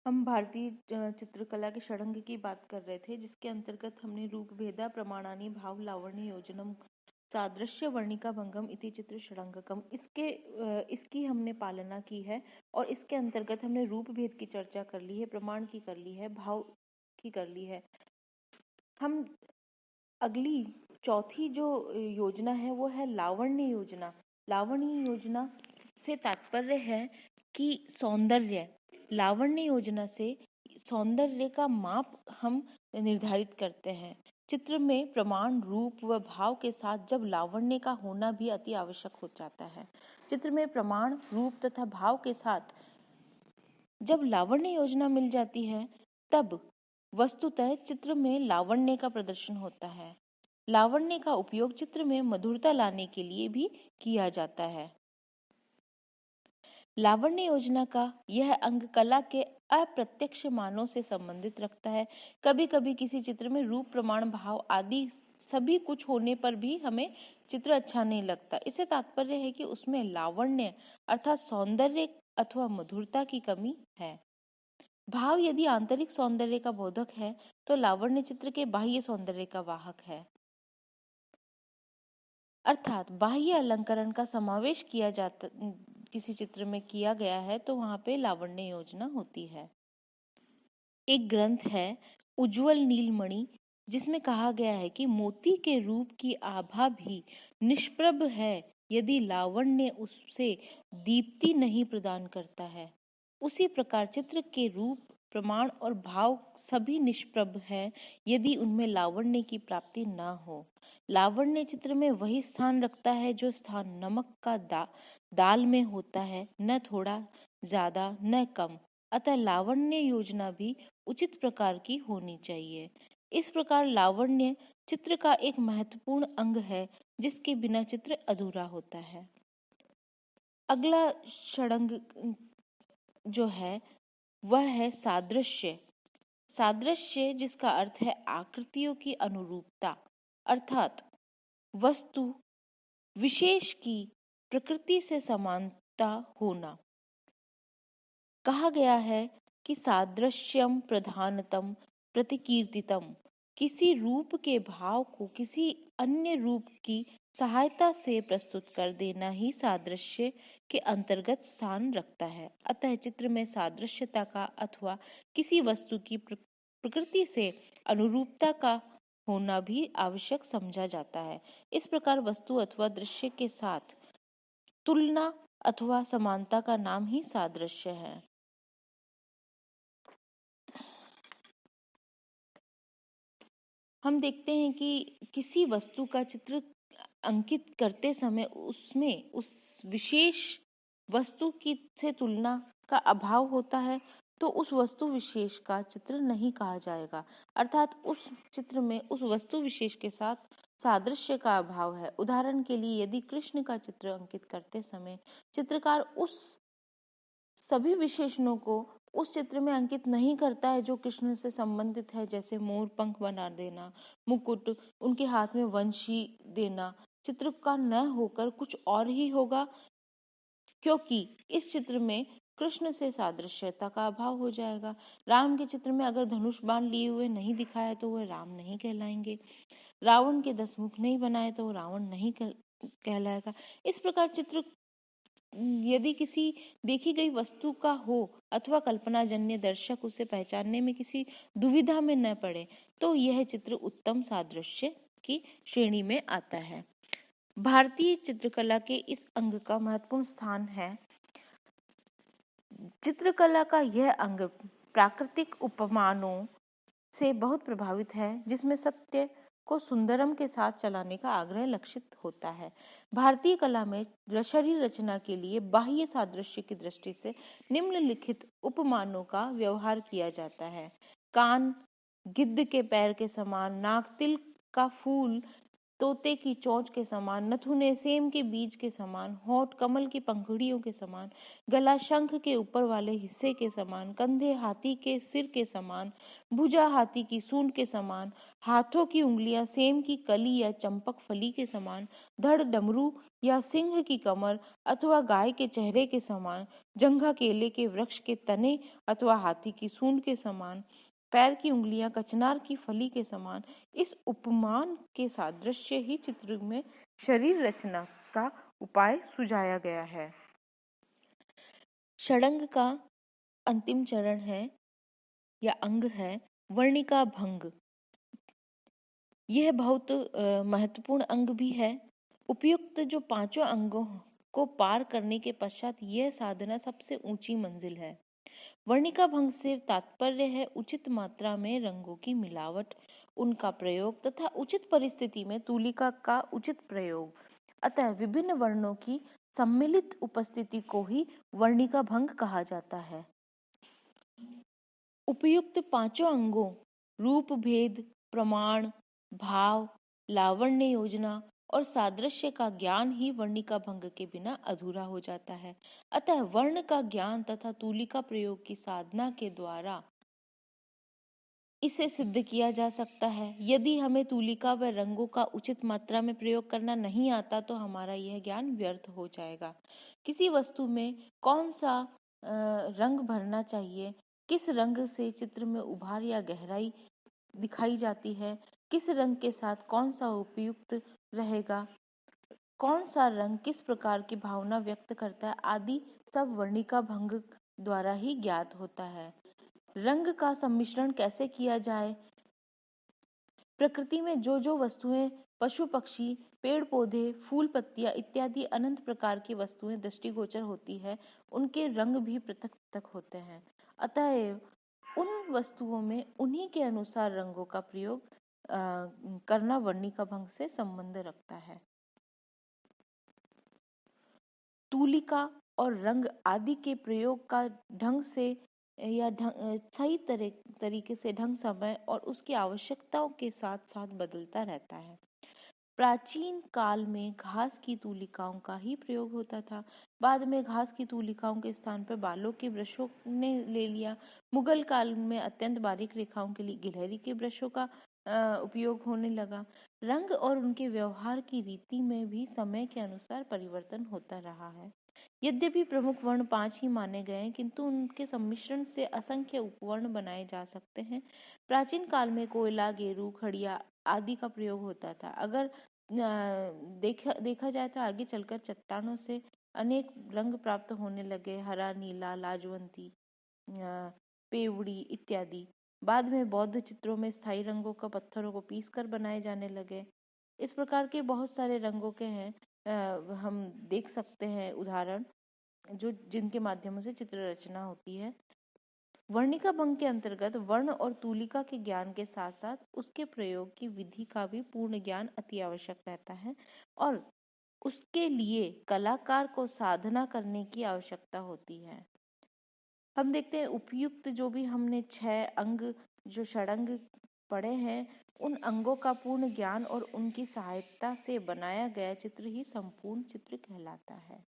हम भारतीय चित्रकला के षडंग की बात कर रहे थे, जिसके अंतर्गत हमने रूप भेदा प्रमाणानि भाव लावण्य योजनम सादृश्य वर्णिका भंगम इति चित्र षडंगकम इसकी हमने पालना की है। और इसके अंतर्गत हमने रूप भेद की चर्चा कर ली है, प्रमाण की कर ली है, भाव की कर ली है। हम अगली चौथी जो योजना है वो है लावण्य योजना। लावण्य योजना से तात्पर्य है कि सौंदर्य। लावण्य योजना से सौंदर्य का माप हम निर्धारित करते हैं। चित्र में प्रमाण, रूप व भाव के साथ जब लावण्य का होना भी अति आवश्यक हो जाता है। चित्र में प्रमाण, रूप तथा भाव के साथ जब लावण्य योजना मिल जाती है, तब वस्तुतः चित्र में लावण्य का प्रदर्शन होता है। लावण्य का उपयोग चित्र में मधुरता लाने के लिए भी किया जाता है। लावण्य योजना का यह अंग कला के अप्रत्यक्ष मानों से संबंधित रखता है। कभी कभी किसी चित्र में रूप, प्रमाण, भाव आदि सभी कुछ होने पर भी हमें चित्र अच्छा नहीं लगता। इससे तात्पर्य है कि उसमें लावण्य अर्थात सौंदर्य अथवा मधुरता की कमी है। भाव यदि आंतरिक सौंदर्य का बोधक है, तो लावण्य चित्र के बाह्य सौंदर्य का वाहक है। अर्थात बाह्य अलंकरण का समावेश किया जाता किसी चित्र में किया गया है तो वहां पे लावण्य योजना होती है। एक ग्रंथ है उज्ज्वल नीलमणि, जिसमें कहा गया है कि मोती के रूप की आभा भी निष्प्रभ है यदि लावण्य उससे दीप्ति नहीं प्रदान करता है। उसी प्रकार चित्र के रूप, प्रमाण और भाव सभी निष्प्रभ है यदि उनमें लावण्य की प्राप्ति न हो। लावण्य चित्र में वही स्थान रखता है जो स्थान नमक का दाल में होता है, न थोड़ा ज्यादा न कम। अतः लावण्य योजना भी उचित प्रकार की होनी चाहिए। इस प्रकार लावण्य चित्र का एक महत्वपूर्ण अंग है, जिसके बिना चित्र अधूरा होता है। अगला षडंग जो है वह है सादृश्य। सादृश्य जिसका अर्थ है आकृतियों की अनुरूपता, अर्थात वस्तु विशेष की प्रकृति से समानता होना। कहा गया है कि सादृश्यम प्रधानतम प्रतिकीर्तितम, किसी रूप के भाव को किसी अन्य रूप की सहायता से प्रस्तुत कर देना ही सादृश्य के अंतर्गत स्थान रखता है। अतः चित्र में सादृश्यता का अथवा किसी वस्तु की प्रकृति से अनुरूपता का होना भी आवश्यक समझा जाता है। इस प्रकार वस्तु अथवा दृश्य के साथ तुलना अथवा समानता का नाम ही सादृश्य है। हम देखते हैं कि किसी वस्तु का चित्र अंकित करते समय उसमें उस विशेष वस्तु की से तुलना का अभाव होता है, तो उस वस्तु विशेष का चित्र नहीं कहा जाएगा। अर्थात उस चित्र में उस वस्तु विशेष के साथ सादृश्य का अभाव है। उदाहरण के लिए यदि कृष्ण का चित्र अंकित करते समय चित्रकार उस सभी विशेषणों को उस चित्र में अंकित नहीं करता है जो कृष्ण से संबंधित है, जैसे मोर पंख बना देना, मुकुट, उनके हाथ में वंशी देना, चित्र का न होकर कुछ और ही होगा, क्योंकि इस चित्र में कृष्ण से सादृश्यता का अभाव हो जाएगा। राम के चित्र में अगर धनुष बाण लिए हुए नहीं दिखाया तो वह राम नहीं कहलाएंगे। रावण के 10 मुख नहीं बनाए तो रावण नहीं कहलाएगा। इस प्रकार चित्र यदि किसी देखी गई वस्तु का हो अथवा कल्पनाजन्य दर्शक उसे पहचानने में किसी दुविधा में न पड़े, तो यह चित्र उत्तम सादृश्य की श्रेणी में आता है। भारतीय चित्रकला के इस अंग का महत्वपूर्ण स्थान है। चित्रकला का यह अंग प्राकृतिक उपमानों से बहुत प्रभावित है, जिसमें सत्य को सुंदरम के साथ चलाने का आग्रह लक्षित होता है। भारतीय कला में शरीर रचना के लिए बाह्य सादृश्य की दृष्टि से निम्नलिखित उपमानों का व्यवहार किया जाता है। कान गिद्ध के पैर के समान, नाक तिल का फूल तोते की चोंच के समान, नथुने सेम के बीज के समान, होंठ कमल की पंखुड़ियों के समान, गला शंख के ऊपर वाले हिस्से के समान, कंधे हाथी के सिर के समान, भुजा हाथी की सूंड के समान, हाथों की उंगलियां सेम की कली या चंपक फली के समान, धड़ डमरू या सिंह की कमर अथवा गाय के चेहरे के समान, जंघा केले के वृक्ष के तने अथवा हाथी की सूंड के समान, पैर की उंगलियां कचनार की फली के समान। इस उपमान के सादृश्य ही चित्र में शरीर रचना का उपाय सुझाया गया है। षडंग का अंतिम चरण है या अंग है वर्णिका भंग। यह बहुत महत्वपूर्ण अंग भी है। उपयुक्त जो पांचों अंगों को पार करने के पश्चात यह साधना सबसे ऊंची मंजिल है। वर्णिका भंग से तात्पर्य है उचित मात्रा में रंगों की मिलावट, उनका प्रयोग तथा उचित परिस्थिति में तुलिका का उचित प्रयोग। अतः विभिन्न वर्णों की सम्मिलित उपस्थिति को ही वर्णिका भंग कहा जाता है। उपयुक्त पांचों अंगों रूप भेद, प्रमाण, भाव, लावण्य योजना और सादृश्य का ज्ञान ही वर्णिका भंग के बिना अधूरा हो जाता है। अतः वर्ण का ज्ञान तथा तुलिका प्रयोग की साधना के द्वारा इसे सिद्ध किया जा सकता है। यदि हमें तुलिका व रंगों का उचित मात्रा में प्रयोग करना नहीं आता तो हमारा यह ज्ञान व्यर्थ हो जाएगा। किसी वस्तु में कौन सा रंग भरना चाहिए, किस रंग से चित्र में उभार या गहराई दिखाई जाती है, किस रंग के साथ कौन सा उपयुक्त रहेगा, कौन सा रंग किस प्रकार की भावना व्यक्त करता है आदि सब वर्णिका भंग द्वारा ही ज्ञात होता है। रंग का सम्मिश्रण कैसे किया जाए? प्रकृति में जो वस्तुएं, पशु पक्षी, पेड़ पौधे, फूल पत्तियां इत्यादि अनंत प्रकार की वस्तुएं दृष्टिगोचर होती है, उनके रंग भी पृथक पृथक होते हैं। अतएव उन वस्तुओं में उन्हीं के अनुसार रंगों का प्रयोग करना वर्णिका भंग से संबंध रखता है। तुलिका और रंग आदि के प्रयोग का ढंग से या सही तरीके से ढंग, समय और उसकी आवश्यकताओं के साथ साथ बदलता रहता है। प्राचीन काल में घास की तुलिकाओं का ही प्रयोग होता था। बाद में घास की तुलिकाओं के स्थान पर बालों के ब्रशों ने ले लिया। मुगल काल में अत्यंत बारीक रेखाओं के लिए गिलहरी के ब्रशों का उपयोग होने लगा। रंग और उनके व्यवहार की रीति में भी समय के अनुसार परिवर्तन होता रहा है। यद्यपि प्रमुख वर्ण 5 ही माने गए हैं, किंतु उनके सम्मिश्रण से असंख्य उपवर्ण बनाए जा सकते हैं। प्राचीन काल में कोयला, गेरू, खड़िया आदि का प्रयोग होता था। अगर देखा जाए तो आगे चलकर चट्टानों से अनेक रंग प्राप्त होने लगे, हरा, नीला, लाजवंती, पेवड़ी इत्यादि। बाद में बौद्ध चित्रों में स्थायी रंगों का पत्थरों को पीसकर बनाए जाने लगे। इस प्रकार के बहुत सारे रंगों के हैं, हम देख सकते हैं उदाहरण जिनके माध्यमों से चित्र रचना होती है। वर्णिका भंग के अंतर्गत वर्ण और तुलिका के ज्ञान के साथ साथ उसके प्रयोग की विधि का भी पूर्ण ज्ञान अति आवश्यक रहता है और उसके लिए कलाकार को साधना करने की आवश्यकता होती है। हम देखते हैं उपयुक्त जो भी हमने 6 अंग जो षडंग पढ़े हैं, उन अंगों का पूर्ण ज्ञान और उनकी सहायता से बनाया गया चित्र ही संपूर्ण चित्र कहलाता है।